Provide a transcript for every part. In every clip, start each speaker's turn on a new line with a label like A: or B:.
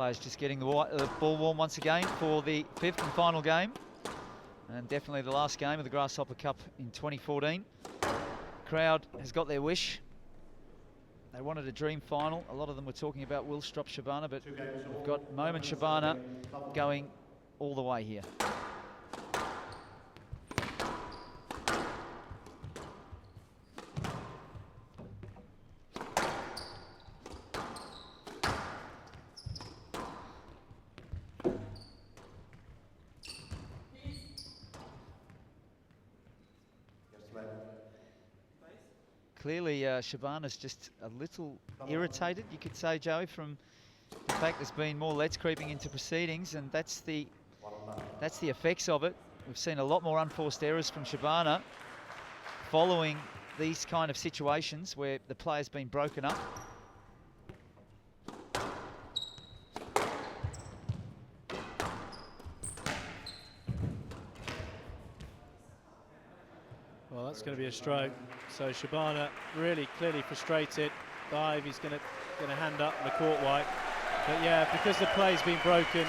A: players just getting the ball warm once again for the 5th and final game. And definitely the last game of the Grasshopper Cup in 2014. Crowd has got their wish. They wanted a dream final. A lot of them were talking about Willstrop Shabana, but we've got Momen Shabana going all the way here. Clearly, Shabana's just a little irritated, you could say, Joey, from the fact there's been more lets creeping into proceedings, and that's the effects of it. We've seen a lot more unforced errors from Shabana following these kind of situations where the player's been broken up.
B: Well, that's going to be a stroke. So Shabana really clearly frustrated. Dive, he's going to hand up the court wipe. But yeah, because the play's been broken,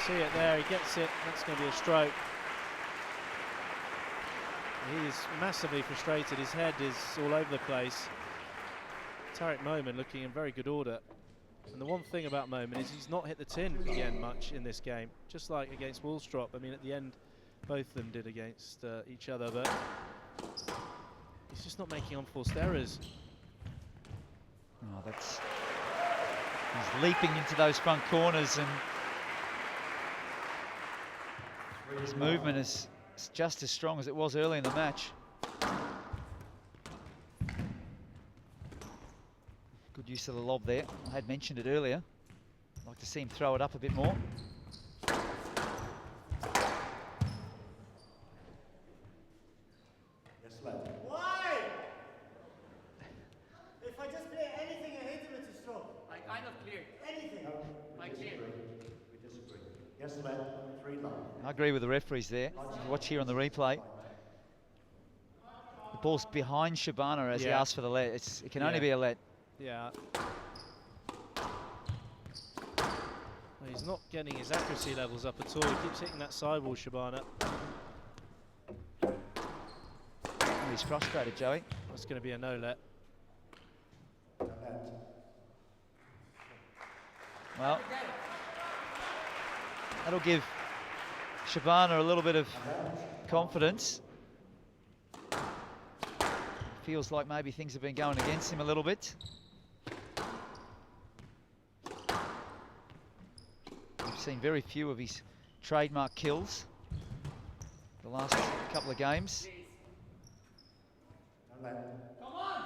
B: see it there, he gets it, that's going to be a stroke. He is massively frustrated, his head is all over the place. Tariq Momen looking in very good order. And the one thing about Momen is he's not hit the tin again much in this game, just like against Willstrop. I mean, at the end, both of them did against each other, but he's just not making unforced errors.
A: Oh, he's leaping into those front corners, and his movement is just as strong as it was early in the match. Good use of the lob there. I had mentioned it earlier. I'd like to see him throw it up a bit more.
C: Why? If I just play anything, I hate him, it's a stroke.
D: I kind of clear.
C: Anything.
D: No, I clear.
C: We disagree. Yes, lad. 3-9.
A: I agree with the referees there. Watch here on the replay. The ball's behind Shabana as he asked for the let. It can only be a let.
B: Yeah. Well, he's not getting his accuracy levels up at all. He keeps hitting that sidewall, Shabana.
A: He's frustrated, Joey.
B: That's going to be a no-let.
A: Well, that'll give Shabana a little bit of confidence. Feels like maybe things have been going against him a little bit. We've seen very few of his trademark kills the last couple of games.
D: Come on!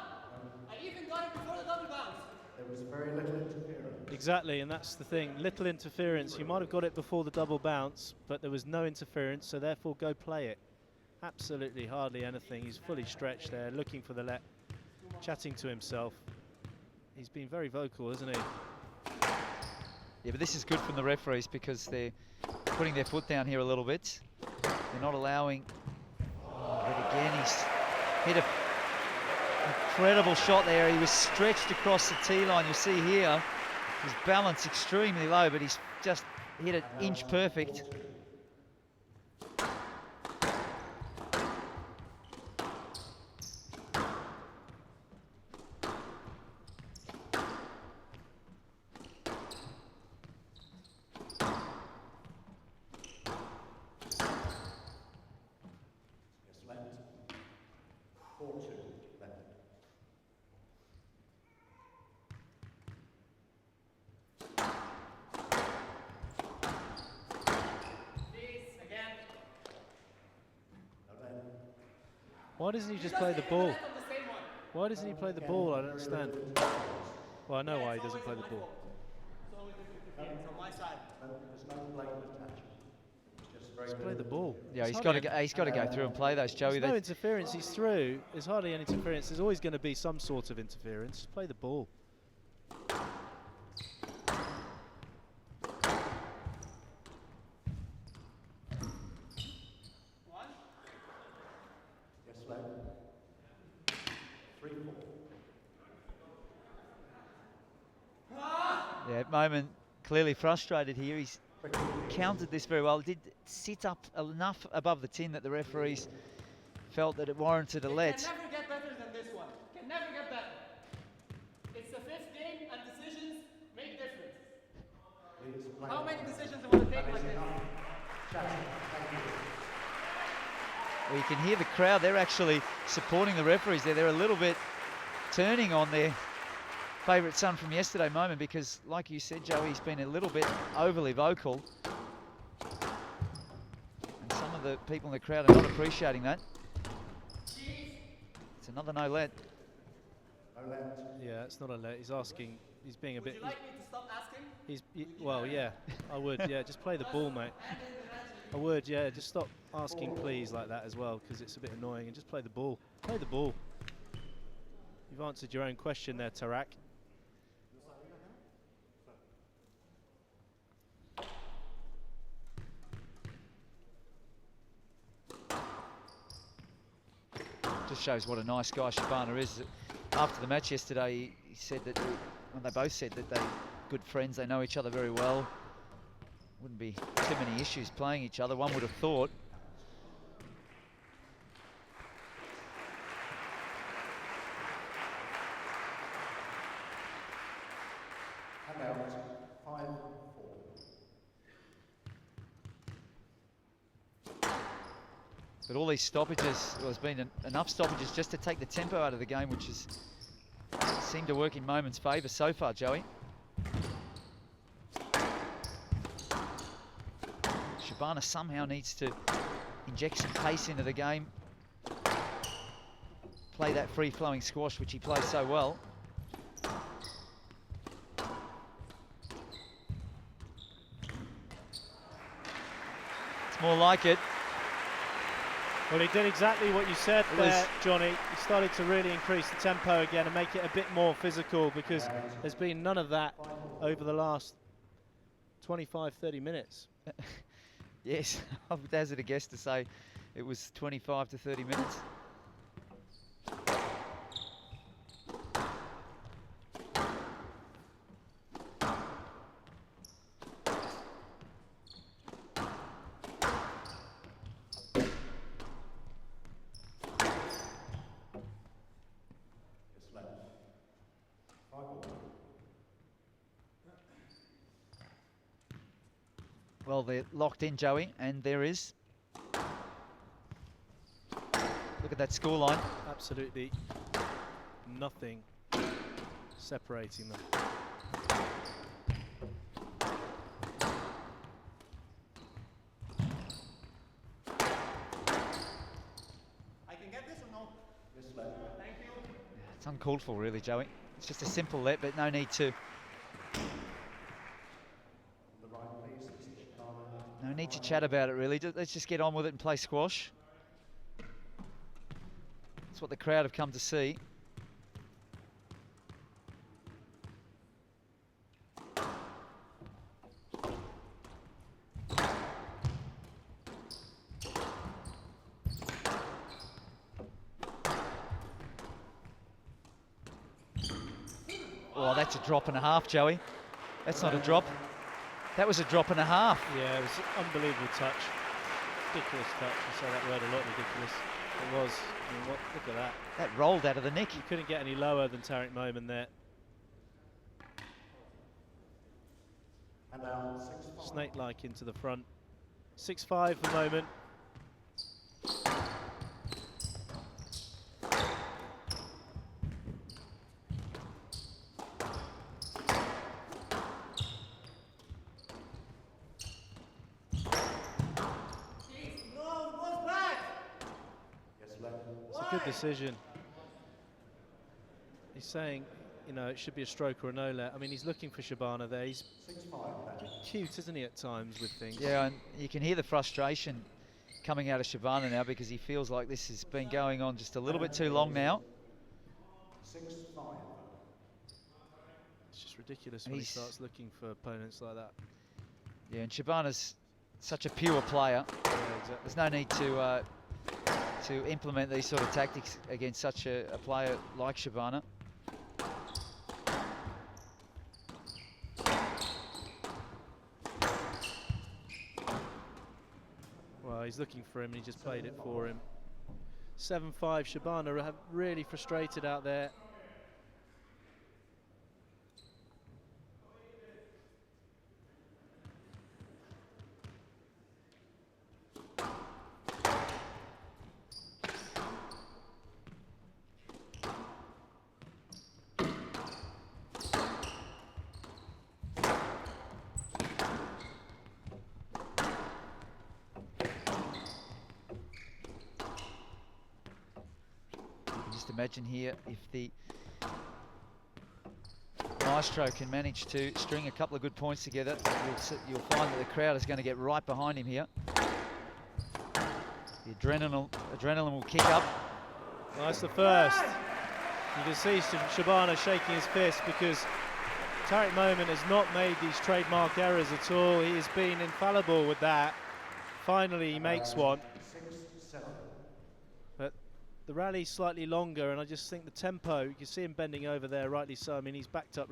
D: I even got it before the double bounce.
C: There was very little interference.
B: Exactly, and that's the thing. Little interference. You might have got it before the double bounce, but there was no interference, so therefore go play it. Absolutely hardly anything. He's fully stretched there, looking for the let, chatting to himself. He's been very vocal, isn't he?
A: Yeah, but this is good from the referees because they're putting their foot down here a little bit. They're not allowing... Oh, but again, he's hit an incredible shot there. He was stretched across the tee line. You see here, his balance extremely low, but he's just hit it inch perfect.
B: Why doesn't he just play the ball? Why doesn't he play the ball? I don't understand. Well, I know why he doesn't play the ball.
D: From my side.
B: Just play the ball.
A: Yeah, he's got to go through and play those, Joey.
B: There's no interference. He's through. There's hardly any interference. There's always going to be some sort of interference. Just play the ball.
A: Yeah, at the moment, clearly frustrated here. He's countered this very well. Did sit up enough above the tin that the referees felt that it warranted a let.
D: It can never get better than this one. Can never get better. It's the 5th game and decisions make difference. How many decisions do you want to take like this?
A: Well, you can hear the crowd. They're actually supporting the referees there. They're a little bit turning on their favourite son from yesterday, Momen, because like you said, Joey, he's been a little bit overly vocal. And some of the people in the crowd are not appreciating that. It's another no let.
B: Yeah, it's not a let. He's asking. He's being a bit.
D: Would you like me to stop asking?
B: Well, yeah, I would. Yeah, just play the ball, mate. I would. Yeah, just stop asking please like that as well, because it's a bit annoying. And just play the ball. Play the ball. You've answered your own question there, Tarak.
A: Just shows what a nice guy Shabana is. After the match yesterday, he said that, well, they both said that they're good friends, they know each other very well. Wouldn't be too many issues playing each other, one would have thought. But all these stoppages, well, there's been enough stoppages just to take the tempo out of the game, which has seemed to work in Momen's favour so far, Joey. Shabana somehow needs to inject some pace into the game, play that free-flowing squash, which he plays so well. It's more like it.
B: Well, he did exactly what you said there, Johnny. He started to really increase the tempo again and make it a bit more physical, because there's been none of that over the last 25, 30 minutes.
A: Yes, I would hazard a guess to say it was 25 to 30 minutes. Well, they're locked in, Joey, and there is. Look at that scoreline.
B: Absolutely nothing separating them.
D: I can get this or no?
C: Yes, let.
D: Thank you.
A: It's uncalled for, really, Joey. It's just a simple let, but no need to. No need to chat about it, really. Let's just get on with it and play squash. That's what the crowd have come to see. Oh, that's a drop and a half, Joey. That's not a drop. That was a drop and a half.
B: Yeah, it was an unbelievable touch. Ridiculous touch. I say that word a lot, ridiculous. It was. I mean, look at that.
A: That rolled out of the neck.
B: You couldn't get any lower than Tariq Momen there.
C: And now 6-5.
B: Snake-like into the front. 6-5 for Momen. Good decision. He's saying, you know, it should be a stroke or a no-let. I mean, he's looking for Shabana there. He's cute, isn't he, at times with things?
A: Yeah, and you can hear the frustration coming out of Shabana now, because he feels like this has been going on just a little bit too long now.
C: 6-5.
B: It's just ridiculous when he starts looking for opponents like that.
A: Yeah, and Shabana's such a pure player.
B: Yeah, exactly.
A: There's no need to implement these sort of tactics against such a player like Shabana.
B: Oh, he's looking for him and he just played it for him. 7-5, Shabana are really frustrated out there.
A: Just imagine here if the Maestro can manage to string a couple of good points together, you'll find that the crowd is going to get right behind him here. The adrenaline will kick up.
B: Well, that's the first. You can see Shabana shaking his fist because Tariq Momen has not made these trademark errors at all. He has been infallible with that. Finally, he makes one. But the rally's slightly longer, and I just think the tempo, you can see him bending over there, rightly so. I mean, he's backed up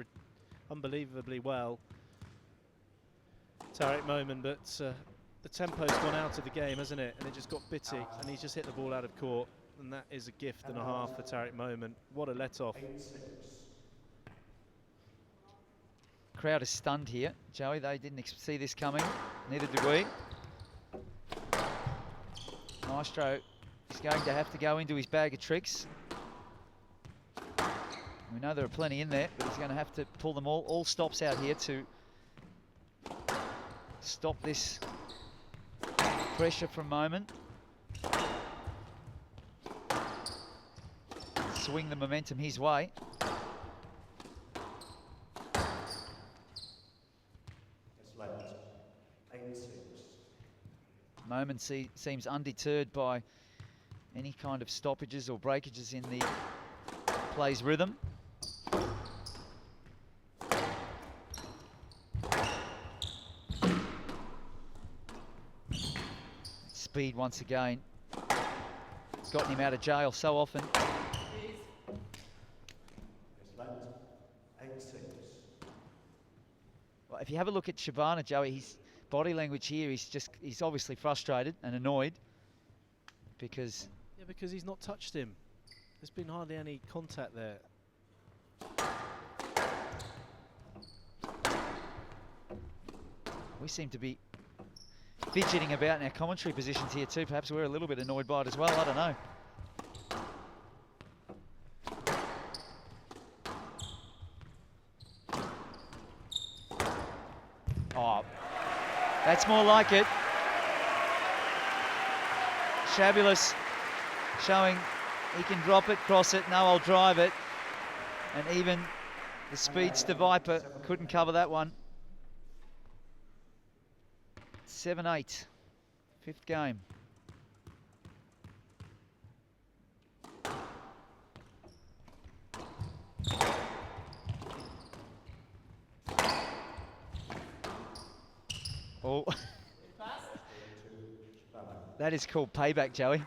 B: unbelievably well, Tariq Momen, but the tempo's gone out of the game, hasn't it? And it just got bitty, and he's just hit the ball out of court, and that is a gift and a half for Tariq Momen. What a let-off.
A: Crowd is stunned here, Joey. They didn't see this coming, neither did we. Maestro is going to have to go into his bag of tricks. We know there are plenty in there, but he's going to have to pull them all stops out here to stop this pressure from Momen. Swing the momentum his way. Momen seems undeterred by any kind of stoppages or breakages in the play's rhythm. Speed once again. It's gotten him out of jail so often. Well, if you have a look at Shabana, Joey, his body language here, he's obviously frustrated and annoyed because...
B: Yeah, because he's not touched him. There's been hardly any contact there.
A: We seem to be fidgeting about in our commentary positions here too. Perhaps we're a little bit annoyed by it as well. I don't know. Oh, that's more like it. Shabulous showing he can drop it, cross it. No, I'll drive it. And even the speedster Viper couldn't cover that one. 7-8, fifth game. Oh, that is called payback, Joey.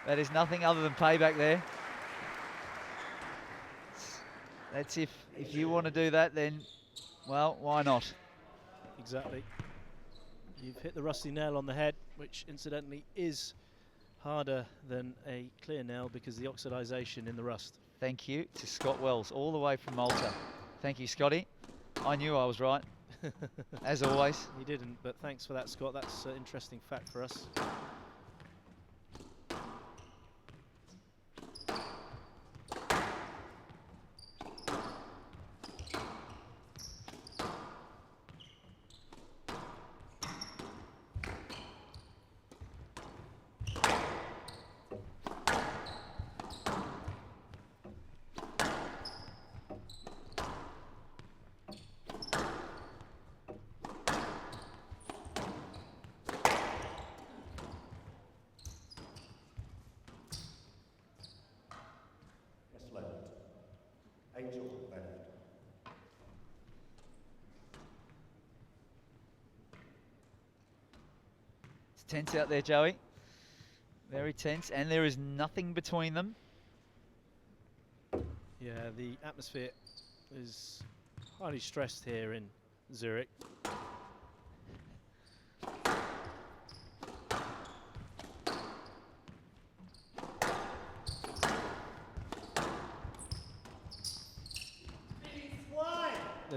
A: That is nothing other than payback there. That's if you want to do that, then, well, why not?
B: Exactly. You've hit the rusty nail on the head, which incidentally is harder than a clear nail because of the oxidization in the rust.
A: Thank you to Scott Wells, all the way from Malta. Thank you, Scotty. I knew I was right, as always.
B: He didn't, but thanks for that, Scott. That's an interesting fact for us.
A: It's tense out there, Joey. Very tense, and there is nothing between them.
B: Yeah, the atmosphere is highly stressed here in Zurich.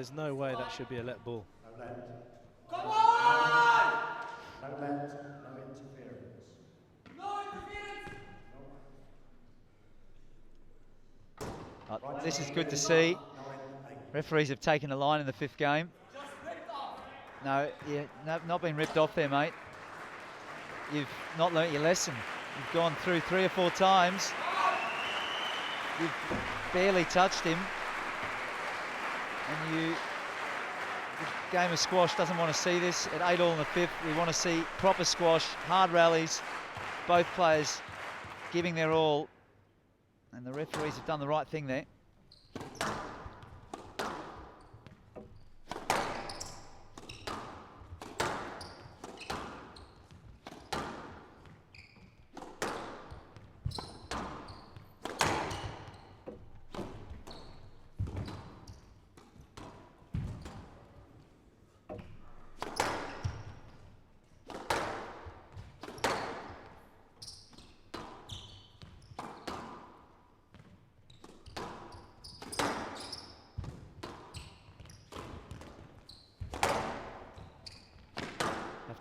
B: there's no way that should be a let ball.
C: No let.
D: Come on!
C: No let, no interference.
D: No interference!
A: This is good to see. Referees have taken a line in the 5th game.
D: Just ripped off.
A: No, not been ripped off there, mate. You've not learnt your lesson. You've gone through 3 or 4 times. You've barely touched him. And the game of squash doesn't want to see this. At 8-all in the 5th, we want to see proper squash, hard rallies, both players giving their all. And the referees have done the right thing there.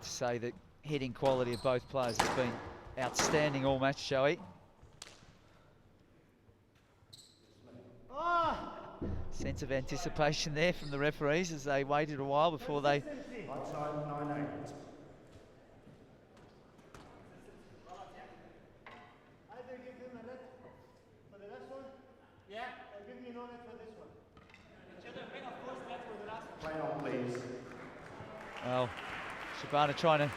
A: Say the hitting quality of both players has been outstanding all match, Joey. Sense of anticipation there from the referees as they waited a while before they...
C: Outside 9-8.
E: Either give him a net for the last one,
D: Yeah.
E: or give me no net for this one.
D: Bring of course net for the last one.
C: Play on, please.
A: Well, Shabana trying to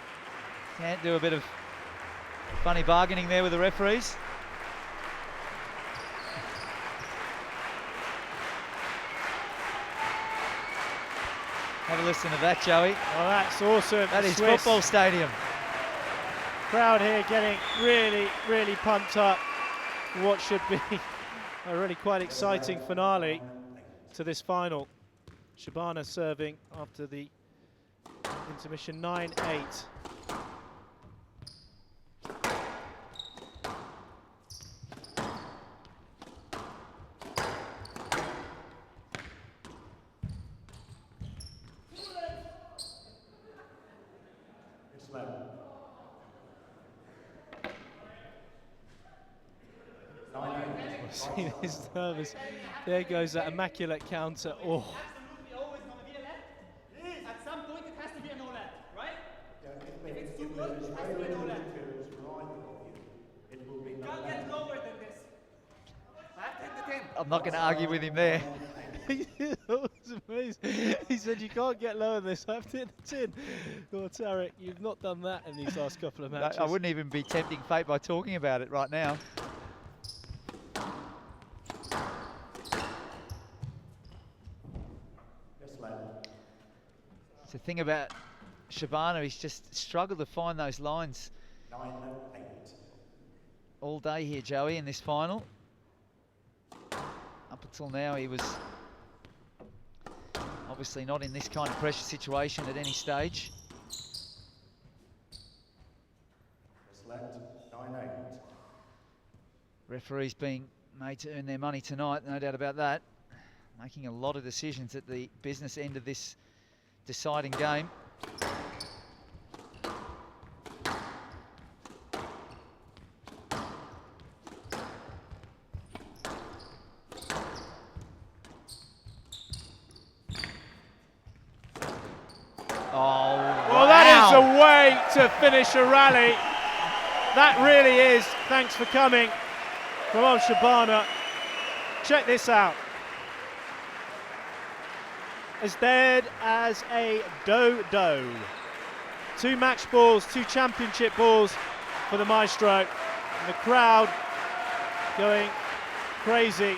A: do a bit of funny bargaining there with the referees. Have a listen to that, Joey.
B: Oh, that's awesome.
A: That is
B: Swiss
A: football stadium.
B: crowd here getting really, really pumped up for what should be a really quite exciting finale to this final. Shabana serving after the intermission 9-8.
C: It's left. 9-8.
B: See, he's nervous. There goes that immaculate counter. Oh,
D: Absolutely always going to be a net. At some point it has to be a no net, right? If it's too good, it has to be a no net.
C: It will be no
D: Can't
C: let.
D: get lower than this. I have to hit the 10.
A: I'm not going to argue with him there.
B: that was amazing. He said you can't get lower than this. I have to hit the tin. Well, Tarek, you've not done that in these last couple of matches.
A: I wouldn't even be tempting fate by talking about it right now.
C: Yes, lad.
A: It's the thing about Shabana, he's just struggled to find those lines
C: 9-8.
A: all day here, Joey, in this final. Up until now, he was obviously not in this kind of pressure situation at any stage.
C: Yes, lad. 9-8.
A: Referees being made to earn their money tonight, no doubt about that. Making a lot of decisions at the business end of this deciding game. Oh,
B: Well, that is a way to finish a rally. That really is. Thanks for coming from Shabana. Check this out. As dead as a dodo. 2 match balls, 2 championship balls for the maestro. And the crowd going crazy.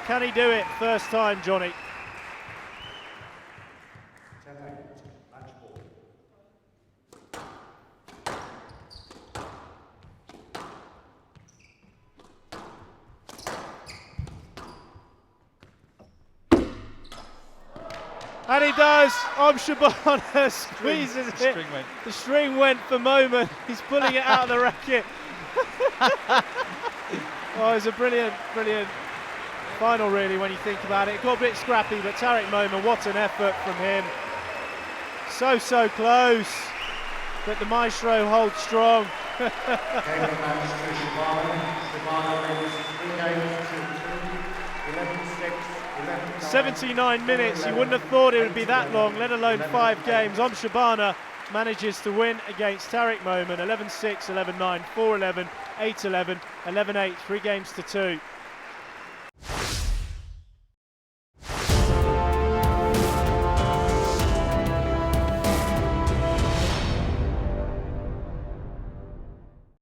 B: Can he do it first time, Johnny?
C: 10-8. Match ball.
B: And he does. Shabana squeezes it.
A: string went.
B: The string went for Momen. He's pulling it out of the racket. Oh, it's a brilliant, brilliant final really when you think about it. It got a bit scrappy, but Tariq Momen, what an effort from him. So close, but the maestro holds strong.
C: Game of match to Shabana. Shabana wins 3 games to 2, 11-6, 11-9.
B: 79 minutes, you wouldn't have thought it would be that long, let alone 5 games. Shabana manages to win against Tariq Momen, 11-6, 11-9, 4-11, 8-11, 11-8, 3 games to 2.